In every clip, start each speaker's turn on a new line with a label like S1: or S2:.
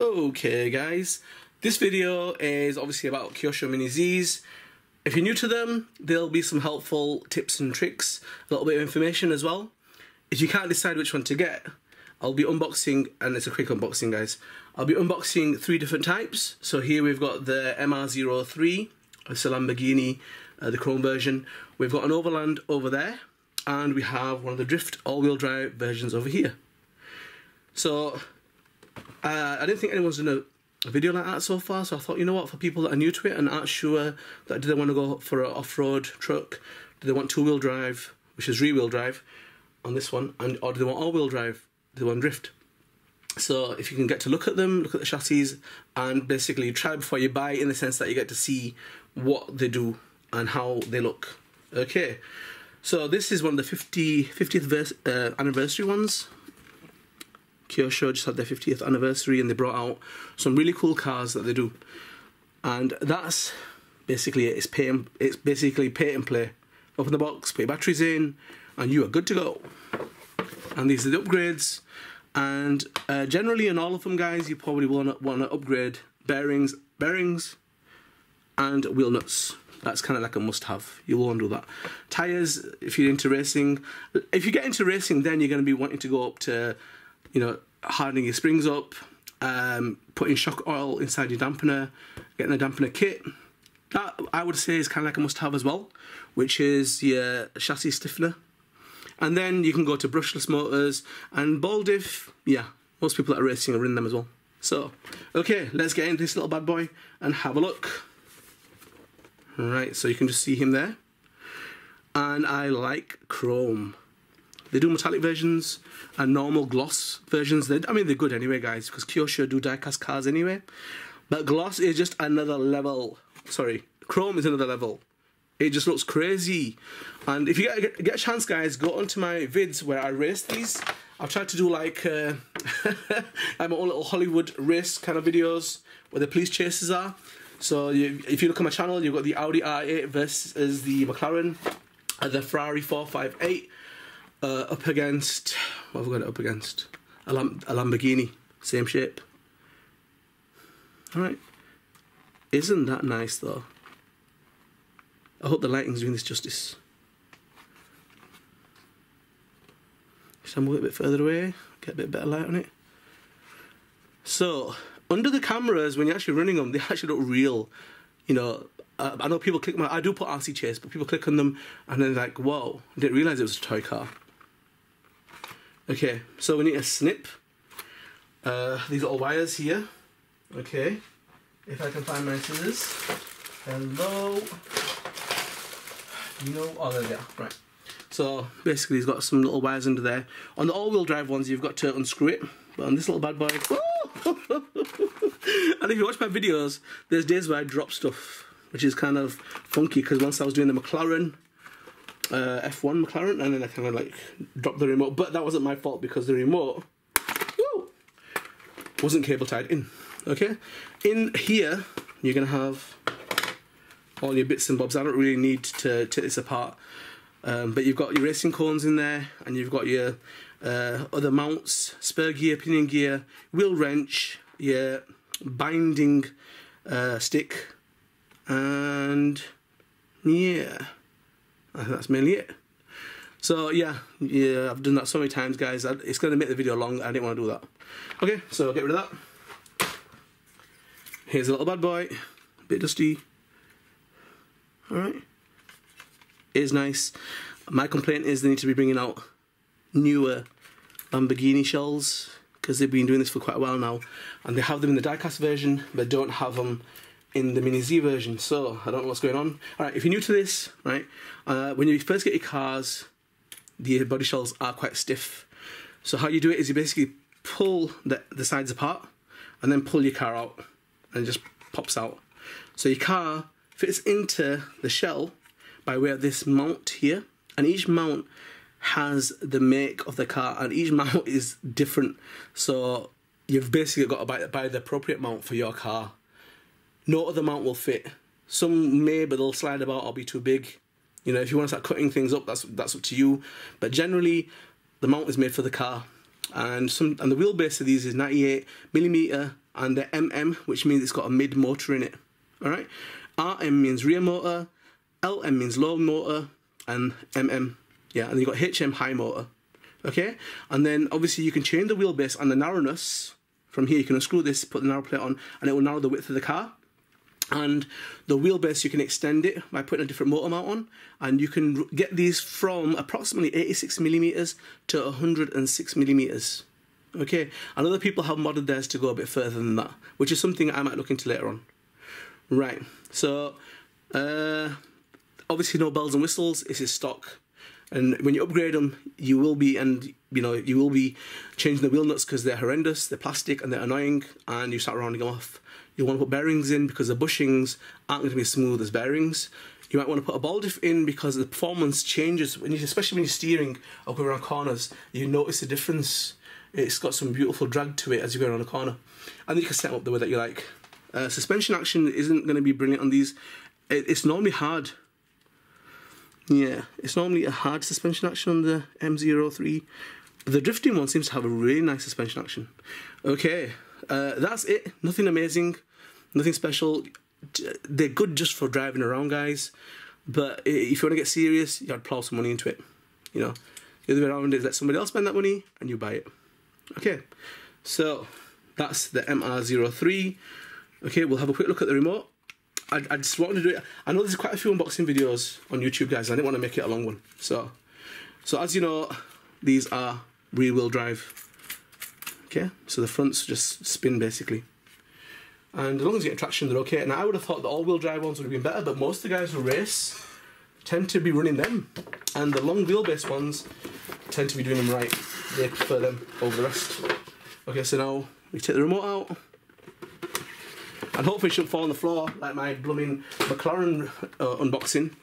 S1: Okay guys, this video is obviously about Kyosho Mini Zs. If you're new to them, there'll be some helpful tips and tricks, a little bit of information as well. If you can't decide which one to get, I'll be unboxing, and it's a quick unboxing guys, I'll be unboxing 3 different types. So here we've got the MR03, it's a Lamborghini, the chrome version. We've got an Overland over there, and we have one of the drift all-wheel drive versions over here. So I didn't think anyone's done a video like that so far, so I thought, you know what, for people that are new to it and aren't sure that do they want to go for an off-road truck, do they want two-wheel drive, which is rear-wheel drive on this one, or do they want all-wheel drive, do they want drift? So if you can get to look at them, look at the chassis, and basically try before you buy, in the sense that you get to see what they do and how they look. Okay, so this is one of the 50th anniversary ones. Kyosho just had their 50th anniversary and they brought out some really cool cars that they do, and that's basically it. It's basically pay and play. Open the box, put your batteries in, and you are good to go. And these are the upgrades, and generally in all of them guys, you probably want to upgrade bearings and wheel nuts. That's kind of like a must-have. You will want to do that. Tyres, if you're into racing. If you get into racing, then you're going to be wanting to go up to, you know, hardening your springs up, putting shock oil inside your dampener, getting a dampener kit. That, I would say, is kind of like a must-have as well, which is your chassis stiffener. And then you can go to brushless motors and ball diff. Yeah, most people that are racing are in them as well. So, okay, let's get into this little bad boy and have a look. Right, so you can just see him there. And I like chrome. They do metallic versions and normal gloss versions. I mean, they're good anyway, guys, because Kyosho do die-cast cars anyway. But gloss is just another level. Sorry, chrome is another level. It just looks crazy. And if you get a chance, guys, go onto my vids where I race these. I've tried to do like my own little Hollywood race kind of videos where the police chases are. So if you look at my channel, you've got the Audi R8 versus the McLaren, the Ferrari 458. Up against, what have we got it up against? A Lamborghini, same shape. Alright. Isn't that nice though? I hope the lighting's doing this justice. Just move it a bit further away, get a bit better light on it. So, under the cameras, when you're actually running them, they actually look real. You know, I know people click I do put RC Chase, but people click on them and they're like, whoa, I didn't realise it was a toy car. Okay, so we need to snip these little wires here. Okay, if I can find my scissors. Hello. No, oh, there we go. Right. So basically, he's got some little wires under there. On the all-wheel drive ones, you've got to unscrew it. But on this little bad boy, and if you watch my videos, there's days where I drop stuff, which is kind of funky, because once I was doing the McLaren. F1 McLaren, and then I kind of like dropped the remote, but that wasn't my fault because the remote wasn't cable tied in. Okay, in here you're gonna have all your bits and bobs. I don't really need to take this apart, but you've got your racing cones in there, and you've got your other mounts, spur gear, pinion gear, wheel wrench, your binding stick, and yeah, I think that's mainly it. So yeah, I've done that so many times, guys. It's going to make the video long. I didn't want to do that. Okay, so I'll get rid of that. Here's a little bad boy, a bit dusty. Alright, it is nice. My complaint is they need to be bringing out newer Lamborghini shells, because they've been doing this for quite a while now, and they have them in the die-cast version, but don't have them in the Mini Z version, so I don't know what's going on. Alright, if you're new to this, right, when you first get your cars, the body shells are quite stiff. So how you do it is you basically pull the sides apart, and then pull your car out, and it just pops out. So your car fits into the shell by way of this mount here, and each mount has the make of the car, and each mount is different. So you've basically got to buy the appropriate mount for your car. No other mount will fit. Some may, but they'll slide about or be too big. You know, if you want to start cutting things up, that's up to you. But generally, the mount is made for the car. And the wheelbase of these is 98mm and the MM, which means it's got a mid motor in it. Alright? RM means rear motor, LM means low motor, and MM, yeah, and you've got HM high motor. Okay? And then obviously you can change the wheelbase and the narrowness. From here you can unscrew this, put the narrow plate on, and it will narrow the width of the car. And the wheelbase, you can extend it by putting a different motor mount on, and you can get these from approximately 86mm to 106mm. Okay, and other people have modded theirs to go a bit further than that, which is something I might look into later on. Right, so obviously no bells and whistles. This is stock, and when you upgrade them, you will be changing the wheel nuts because they're horrendous, they're plastic and they're annoying, and you start rounding them off. You want to put bearings in because the bushings aren't going to be as smooth as bearings. You might want to put a ball diff in because the performance changes, especially when you're steering or going around corners. You notice the difference. It's got some beautiful drag to it as you go around a corner. And you can set them up the way that you like. Suspension action isn't going to be brilliant on these. It's normally hard. Yeah, it's normally a hard suspension action on the M03. The drifting one seems to have a really nice suspension action. Okay. That's it. Nothing amazing, nothing special. They're good just for driving around, guys. But if you want to get serious, you got to plow some money into it. You know, the other way around is let somebody else spend that money and you buy it. Okay, so that's the MR03. Okay, we'll have a quick look at the remote. I just wanted to do it. I know there's quite a few unboxing videos on YouTube, guys. I didn't want to make it a long one. So as you know, these are rear-wheel drive. Okay, so the fronts just spin basically, and as long as you get traction, they're okay. Now I would have thought the all-wheel drive ones would have been better, but most of the guys who race tend to be running them, and the long wheelbase ones tend to be doing them right. They prefer them over the rest. Okay, so now we take the remote out, and hopefully it shouldn't fall on the floor like my blooming McLaren unboxing.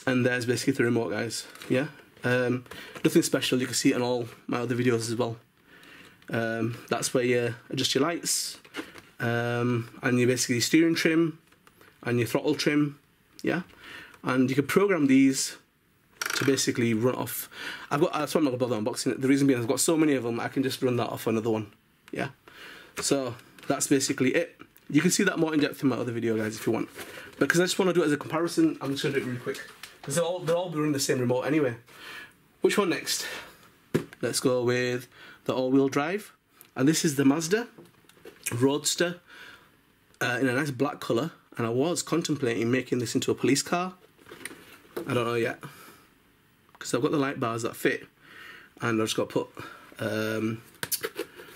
S1: And there's basically the remote, guys. Yeah, nothing special. You can see it in all my other videos as well. That's where you adjust your lights, and you basically steering trim and your throttle trim, yeah, and you can program these to basically run off. That's why I'm not gonna bother unboxing it. The reason being I've got so many of them, I can just run that off another one, yeah. So that's basically it. You can see that more in depth in my other video, guys, if you want. But because I just want to do it as a comparison, I'm just gonna do it really quick because they're all running the same remote anyway. Which one next? Let's go with the all-wheel drive, and this is the Mazda Roadster in a nice black colour, and I was contemplating making this into a police car. I don't know yet, because I've got the light bars that fit, and I've just got to put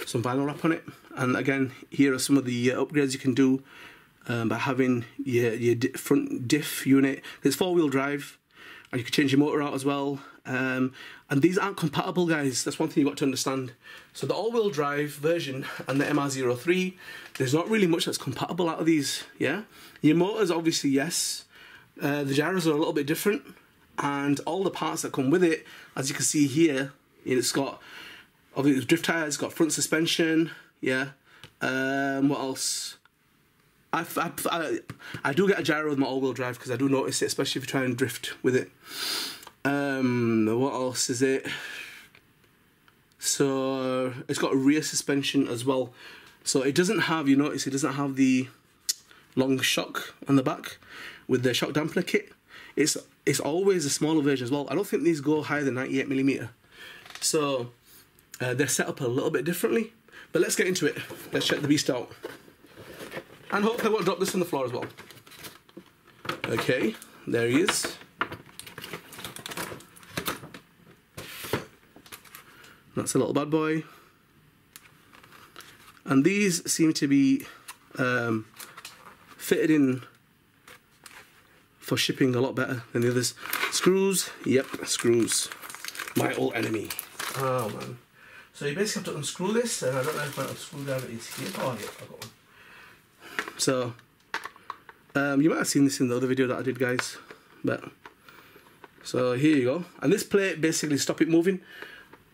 S1: some vinyl wrap on it. And again, here are some of the upgrades you can do by having your front diff unit. It's four-wheel drive, and you can change your motor out as well. And these aren't compatible, guys. That's one thing you've got to understand. So the all-wheel drive version and the MR03, there's not really much that's compatible out of these, yeah? Your motors, obviously, yes. The gyros are a little bit different, and all the parts that come with it, as you can see here, it's got, obviously, drift tyres, it's got front suspension, yeah? What else? I do get a gyro with my all-wheel drive because I do notice it, especially if you try and drift with it. What else is it? So it's got a rear suspension as well. So it doesn't have, you notice, it doesn't have the long shock on the back with the shock dampener kit. It's always a smaller version as well. I don't think these go higher than 98mm. So they're set up a little bit differently. But let's get into it. Let's check the beast out. And hopefully I won't drop this on the floor as well. Okay, there he is. That's a little bad boy. And these seem to be fitted in for shipping a lot better than the others. Screws, yep, screws. My old enemy. Oh man. So you basically have to unscrew this, and I don't know if my screwdriver is here. Oh yeah, I've got one. So, you might have seen this in the other video that I did, guys. But so here you go, and this plate basically stop it moving.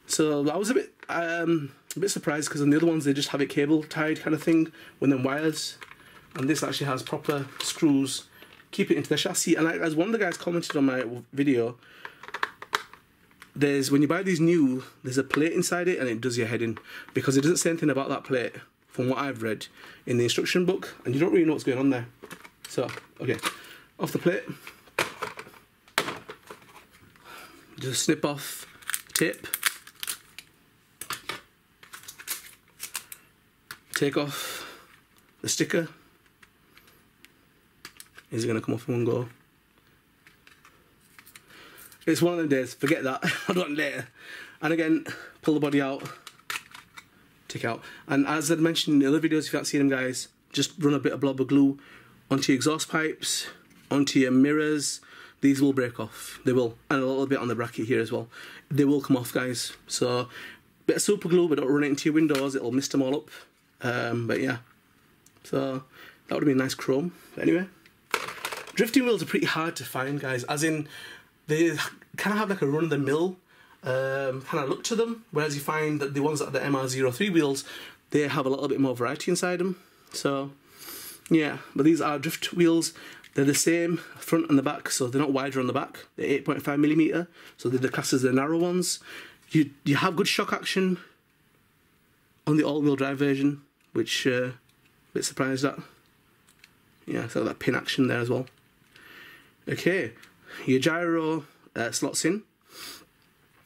S1: So I was a bit surprised because on the other ones they just have it cable tied kind of thing with them wires, and this actually has proper screws keep it into the chassis. And as one of the guys commented on my video, when you buy these new, there's a plate inside it and it does your head in because it doesn't say anything about that plate. from what I've read in the instruction book, and you don't really know what's going on there. So, okay, off the plate, just snip off tape, take off the sticker. Is it going to come off in one go? It's one of them days, forget that, I'll do it later. And again, pull the body out, take out. And as I mentioned in other videos, if you haven't seen them guys, just run a bit of blob of glue onto your exhaust pipes, onto your mirrors. These will break off, they will. And a little bit on the bracket here as well. They will come off guys. So, bit of super glue, but don't run it into your windows, it'll mist them all up. But yeah, so that would have been nice chrome. But anyway, drifting wheels are pretty hard to find guys, as in, they kind of have like a run-of-the-mill kind of look to them, whereas you find that the ones that are the MR03 wheels, they have a little bit more variety inside them. So yeah, but these are drift wheels. They're the same front and the back, so they're not wider on the back. They're 8.5mm, so they're the classed as the narrow ones. You have good shock action on the all-wheel drive version, which a bit surprised at. Yeah, so that pin action there as well. Okay. Your gyro slots in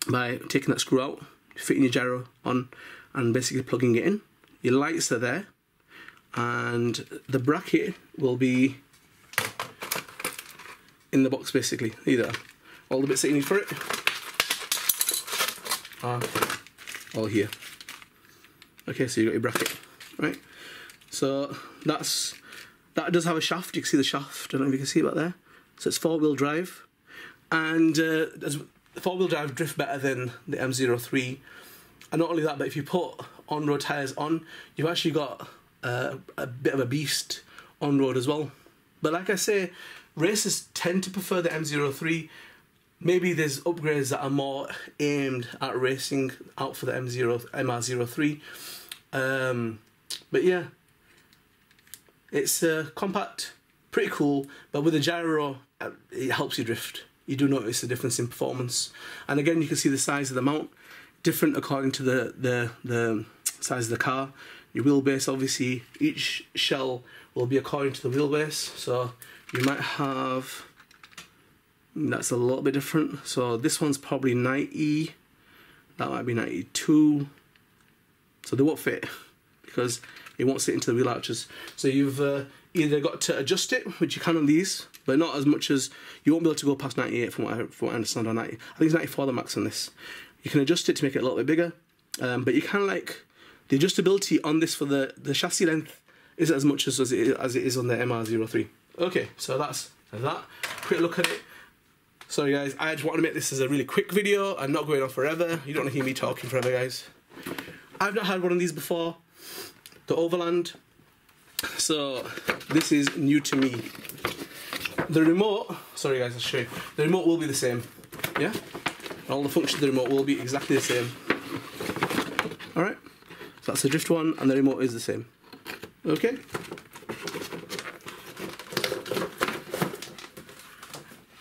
S1: by taking that screw out, fitting your gyro on and basically plugging it in. Your lights are there, and the bracket will be in the box basically. Either all the bits that you need for it are all here. Okay, so you've got your bracket, right? So that does have a shaft. You can see the shaft, I don't know if you can see it back there. So it's 4-wheel drive, and does 4-wheel drive drift better than the M03. And not only that, but if you put on-road tyres on, you've actually got a bit of a beast on-road as well. But like I say, racers tend to prefer the M03. Maybe there's upgrades that are more aimed at racing out for the MR03. But yeah, it's compact, pretty cool, but with the gyro, it helps you drift. You do notice the difference in performance. And again, you can see the size of the mount, different according to the size of the car. Your wheelbase, obviously, each shell will be according to the wheelbase. So you might have, that's a little bit different. So this one's probably 90, that might be 92. So they won't fit because it won't sit into the wheel arches. So you've either got to adjust it, which you can on these, but not as much as, you won't be able to go past 98 from what I understand on 90. I think it's 94 the max on this. You can adjust it to make it a little bit bigger, but you kind of like, the adjustability on this for the chassis length isn't as much as it is on the MR03. Okay, so that's that. Quick look at it. Sorry guys, I just want to make this as a really quick video. I'm not going on forever. You don't want to hear me talking forever, guys. I've not had one of these before. The Overland. So this is new to me. The remote, sorry guys, I'll show you. The remote will be the same, yeah? All the functions of the remote will be exactly the same. Alright, so that's the drift one, and the remote is the same. Okay?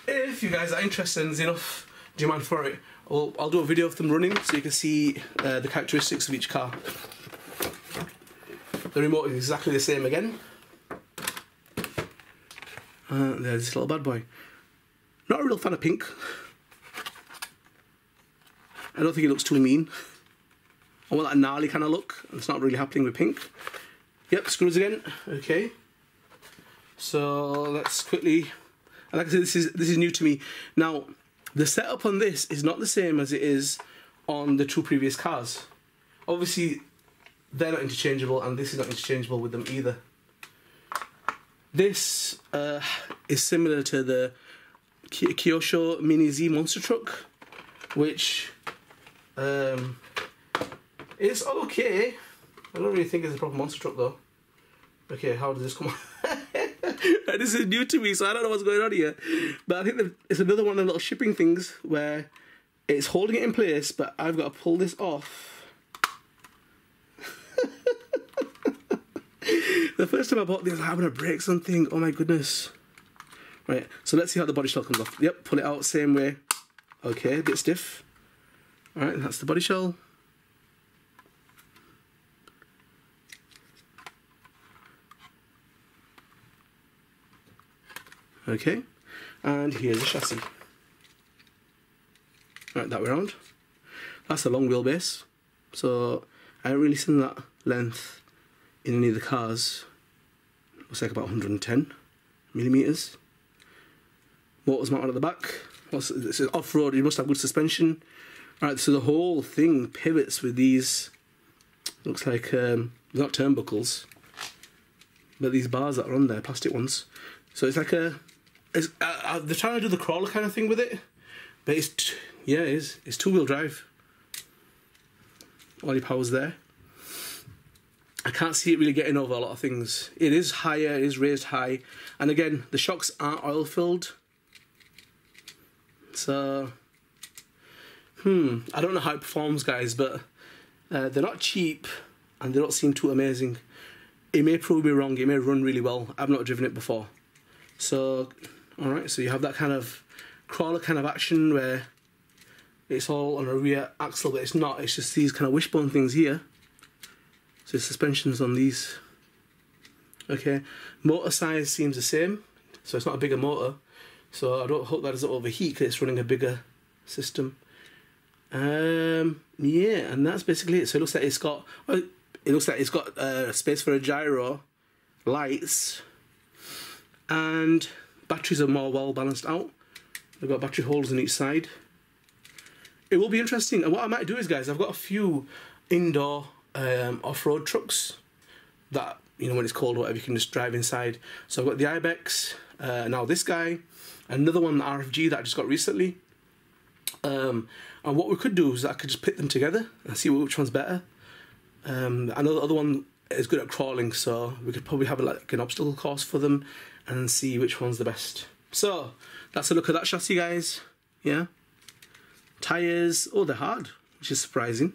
S1: If you guys are interested and there's enough demand for it, I'll do a video of them running so you can see the characteristics of each car. The remote is exactly the same again. There's this little bad boy. Not a real fan of pink. I don't think it looks too mean. I want that gnarly kind of look. It's not really happening with pink. Yep, screws again. Okay. So let's quickly. Like I said, this is new to me. Now, the setup on this is not the same as it is on the two previous cars. Obviously, they're not interchangeable, and this is not interchangeable with them either. This is similar to the Kyosho Mini Z monster truck, which is okay. I don't really think it's a proper monster truck though. Okay, how does this come on? This is new to me, so I don't know what's going on here. But I think it's another one of the little shipping things where it's holding it in place, but I've got to pull this off. The first time I bought this, I'm going to break something. Oh my goodness. Right, so let's see how the body shell comes off. Yep, pull it out same way. Okay, a bit stiff. Alright, that's the body shell. Okay, and here's the chassis. Right, that way around. That's a long wheelbase, so I haven't really seen that length in any of the cars. Looks like about 110 millimeters. Motors mounted at the back. This is off-road, you must have good suspension. Alright, so the whole thing pivots with these, looks like, not turnbuckles, but these bars that are on there, plastic ones. So it's like they're trying to do the crawler kind of thing with it, but it's two-wheel drive. All your power's there. I can't see it really getting over a lot of things. It is higher, it is raised high, and again, the shocks aren't oil-filled. So, I don't know how it performs, guys, but they're not cheap, and they don't seem too amazing. It may prove me wrong, it may run really well. I've not driven it before. So, alright, so you have that kind of crawler kind of action where it's all on a rear axle, but it's not, it's just these kind of wishbone things here. So suspension's on these. Okay, motor size seems the same, so it's not a bigger motor. So I don't hope that doesn't overheat because it's running a bigger system. Yeah, and that's basically it. So it looks like it's got space for a gyro, lights, and batteries are more well balanced out. They've got battery holders on each side. It will be interesting. And what I might do is, guys, I've got a few indoor off-road trucks that, you know, when it's cold or whatever, you can just drive inside. So I've got the Ibex, now this guy, another one, the RFG that I just got recently. And what we could do is I could just pit them together and see which one's better. I know the other one is good at crawling, so we could probably have like an obstacle course for them and see which one's the best. So that's a look at that chassis, guys. Yeah. Tyres, oh, they're hard, which is surprising.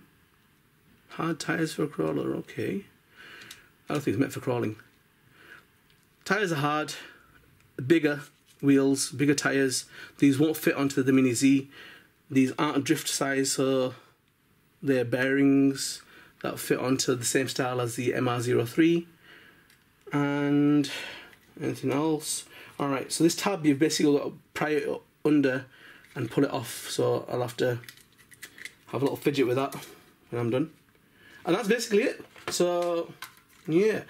S1: Hard tyres for a crawler, okay. I don't think it's meant for crawling. Tyres are hard, bigger wheels, bigger tyres. These won't fit onto the Mini Z. These aren't a drift size, so they're bearings that fit onto the same style as the MR03. And anything else? Alright, so this tab you've basically got to pry it under and pull it off, so I'll have to have a little fidget with that when I'm done. And that's basically it. So, yeah.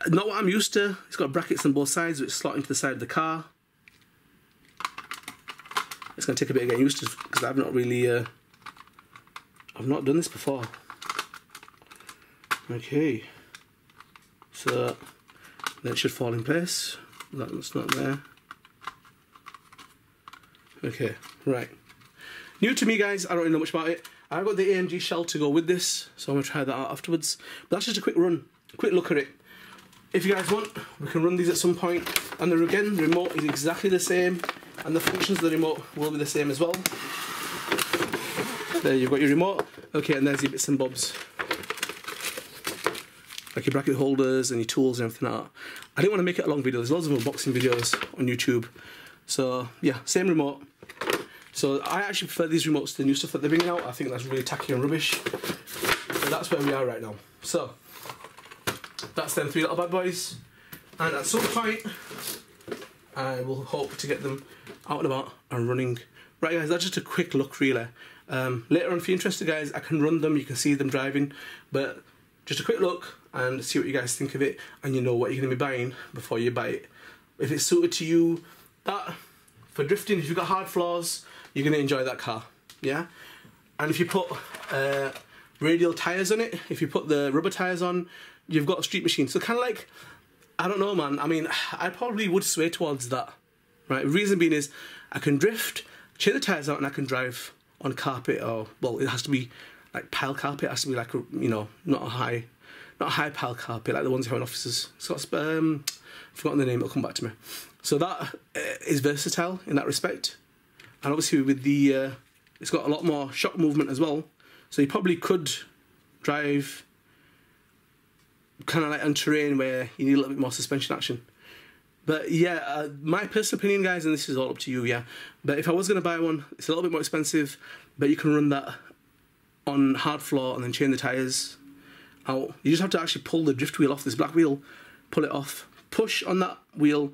S1: Not what I'm used to. It's got brackets on both sides which slot into the side of the car. It's going to take a bit of getting used to because I've not really, I've not done this before. Okay. So, then it should fall in place. That's not there. Okay, right. New to me, guys, I don't really know much about it. I've got the AMG shell to go with this, so I'm going to try that out afterwards. But that's just a quick run, a quick look at it. If you guys want, we can run these at some point. And again, the remote is exactly the same, and the functions of the remote will be the same as well. There you've got your remote. Okay, and there's your bits and bobs. Like your bracket holders and your tools and everything like that. I didn't want to make it a long video, there's loads of unboxing videos on YouTube. So, yeah, same remote. So I actually prefer these remotes to the new stuff that they're bringing out. I think that's really tacky and rubbish. But that's where we are right now. So, that's them three little bad boys. And at some point, I will hope to get them out and about and running. Right, guys, that's just a quick look, really. Later on, if you're interested, guys, I can run them. You can see them driving. But just a quick look and see what you guys think of it. And you know what you're going to be buying before you buy it. If it's suited to you, that, for drifting, if you've got hard floors, you're going to enjoy that car, yeah? And if you put radial tyres on it, if you put the rubber tyres on, you've got a street machine. So kind of like, I don't know, man. I mean, I probably would sway towards that, right? Reason being is, I can drift, change the tyres out, and I can drive on carpet, or, well, it has to be like pile carpet. It has to be like, you know, not a high pile carpet, like the ones you have in offices. So I've forgotten the name, it'll come back to me. So that is versatile in that respect. And obviously with the, it's got a lot more shock movement as well. So you probably could drive kind of like on terrain where you need a little bit more suspension action. But yeah, my personal opinion, guys, and this is all up to you, yeah. But if I was going to buy one, it's a little bit more expensive, but you can run that on hard floor and then chain the tyres out. You just have to actually pull the drift wheel off this black wheel, pull it off, push on that wheel,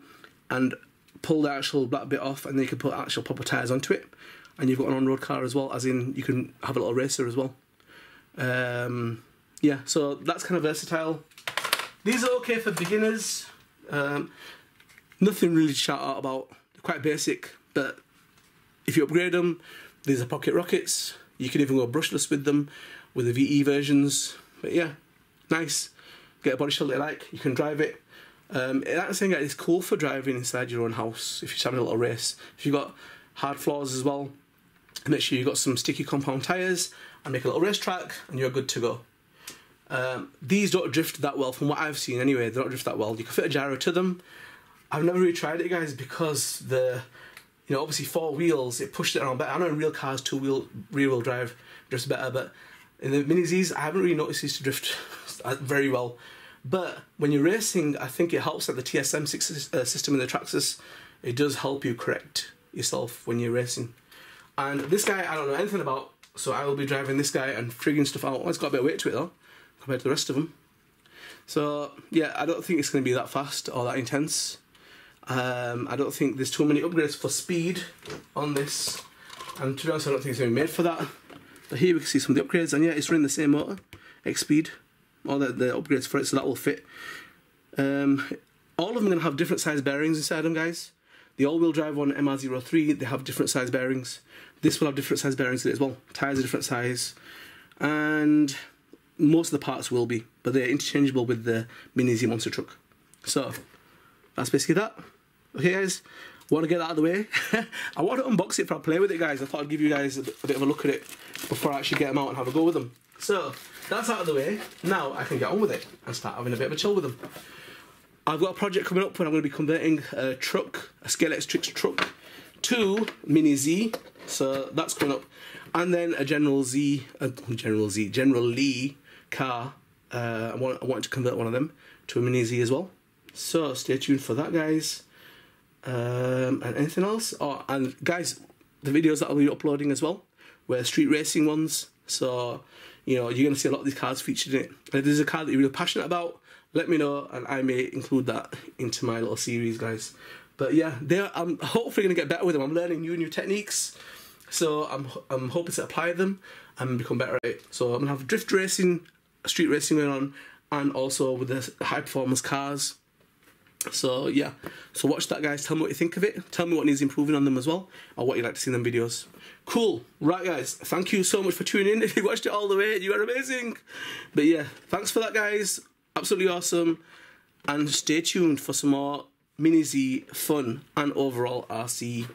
S1: and pull the actual black bit off, and then you can put actual proper tyres onto it, and you've got an on-road car as well, as in you can have a little racer as well. Yeah, so that's kind of versatile. These are okay for beginners. Nothing really to shout out about. They're quite basic, but if you upgrade them, these are pocket rockets. You can even go brushless with them, with the VE versions. But yeah, nice. Get a body shelter you like. You can drive it. That's saying that it's cool for driving inside your own house if you're just having a little race. If you've got hard floors as well, make sure you've got some sticky compound tyres and make a little racetrack, and you're good to go. These don't drift that well, from what I've seen anyway. They don't drift that well. You can fit a gyro to them. I've never really tried it, guys, because obviously 4 wheels, it pushed it around better. I know in real cars rear wheel drive drifts better, but in the Mini Zs I haven't really noticed these to drift very well. But when you're racing, I think it helps that the TSM system in the Traxxas, it does help you correct yourself when you're racing. And this guy I don't know anything about, so I will be driving this guy and figuring stuff out. Oh, it's got a bit of weight to it though, compared to the rest of them. So yeah, I don't think it's going to be that fast or that intense. I don't think there's too many upgrades for speed on this, and to be honest I don't think it's going to be made for that. But here we can see some of the upgrades, and yeah, it's running the same motor, X-Speed, all the upgrades for it, so that will fit. All of them are going to have different size bearings inside them, guys. The all-wheel drive one, MR03, they have different size bearings. This will have different size bearings in it as well. Tyres are different size, and most of the parts will be, but they're interchangeable with the Mini Z monster truck. So that's basically that. Okay, guys, want to get that out of the way. I want to unbox it before I play with it, guys. I thought I'd give you guys a bit of a look at it before I actually get them out and have a go with them. So that's out of the way. Now I can get on with it and start having a bit of a chill with them. I've got a project coming up when I'm going to be converting a truck, a Scale X-Trix truck, to Mini Z. So that's coming up, and then a General Lee car. I wanted to convert one of them to a Mini Z as well. So stay tuned for that, guys. And anything else? Oh, and guys, the videos that I'll be uploading as well were street racing ones. So you're going to see a lot of these cars featured in it. And if there's a car that you're really passionate about, let me know, and I may include that into my little series, guys. But yeah, I'm hopefully going to get better with them. I'm learning new techniques, so I'm hoping to apply them and become better at it. So I'm going to have drift racing, street racing going on, and also with the high performance cars. So yeah, so watch that, guys. Tell me what you think of it. Tell me what needs improving on them as well, or what you'd like to see in them videos. Cool. Right, guys, thank you so much for tuning in. If you watched it all the way, you are amazing. But yeah, thanks for that, guys. Absolutely awesome. And stay tuned for some more Mini Z fun and overall RC,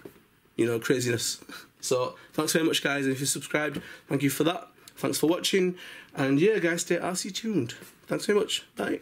S1: craziness. So thanks very much, guys. And if you subscribed, thank you for that. Thanks for watching. And yeah, guys, stay RC tuned. Thanks very much. Bye.